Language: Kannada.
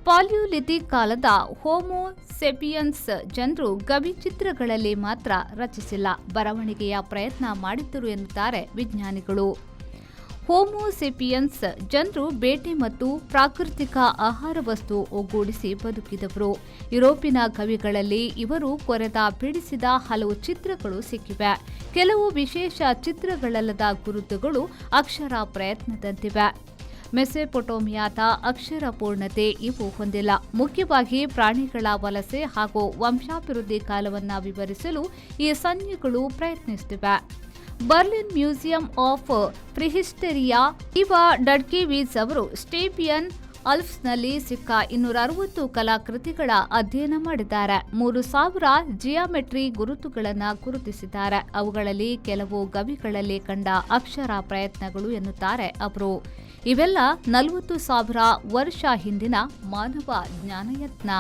ಪಾಲಿಯೋಲಿಥಿಕ್ ಕಾಲದ ಹೋಮೋ ಸೆಪಿಯನ್ಸ್ ಜನರು ಗವಿ ಚಿತ್ರಗಳಲ್ಲಿ ಮಾತ್ರ ರಚಿಸಿಲ್ಲ, ಬರವಣಿಗೆಯ ಪ್ರಯತ್ನ ಮಾಡಿದ್ದರು ಎನ್ನುತ್ತಾರೆ ವಿಜ್ಞಾನಿಗಳು. ಹೋಮೋಸೆಪಿಯನ್ಸ್ ಜನರು ಬೇಟೆ ಮತ್ತು ಪ್ರಾಕೃತಿಕ ಆಹಾರ ವಸ್ತು ಒಗ್ಗೂಡಿಸಿ ಬದುಕಿದವರು. ಯುರೋಪಿನ ಗವಿಗಳಲ್ಲಿ ಇವರು ಕೊರೆದ ಬಿಡಿಸಿದ ಹಲವು ಚಿತ್ರಗಳು ಸಿಕ್ಕಿವೆ. ಕೆಲವು ವಿಶೇಷ ಚಿತ್ರಗಳಲ್ಲದ ಗುರುತುಗಳು ಅಕ್ಷರ ಪ್ರಯತ್ನದಂತಿವೆ. ಮೆಸೊಪೊಟೇಮಿಯಾದ ಅಕ್ಷರ ಪೂರ್ಣತೆ ಇವು ಹೊಂದಿಲ್ಲ. ಮುಖ್ಯವಾಗಿ ಪ್ರಾಣಿಗಳ ವಲಸೆ ಹಾಗೂ ವಂಶಾಭಿವೃದ್ಧಿ ಕಾಲವನ್ನು ವಿವರಿಸಲು ಈ ಸಂಜ್ಞೆಗಳು ಪ್ರಯತ್ನಿಸುತ್ತಿವೆ. ಬರ್ಲಿನ್ ಮ್ಯೂಸಿಯಂ ಆಫ್ ಪ್ರಿಹಿಸ್ಟರಿಯಾ ಇವ ಡಡ್ಕೆವಿಜ್ ಅವರು ಸ್ಟೇಪಿಯನ್ ಆಲ್ಪ್ಸ್ನಲ್ಲಿ ಸಿಕ್ಕ 260 ಕಲಾಕೃತಿಗಳ ಅಧ್ಯಯನ ಮಾಡಿದ್ದಾರೆ. 3000 ಜಿಯಾಮೆಟ್ರಿ ಗುರುತುಗಳನ್ನು ಗುರುತಿಸಿದ್ದಾರೆ. ಅವುಗಳಲ್ಲಿ ಕೆಲವು ಗವಿಗಳಲ್ಲಿ ಕಂಡ ಅಕ್ಷರ ಪ್ರಯತ್ನಗಳು ಎನ್ನುತ್ತಾರೆ ಅವರು. ಇವೆಲ್ಲ 40,000 ವರ್ಷ ಹಿಂದಿನ ಮಾನವ ಜ್ಞಾನಯತ್ನ.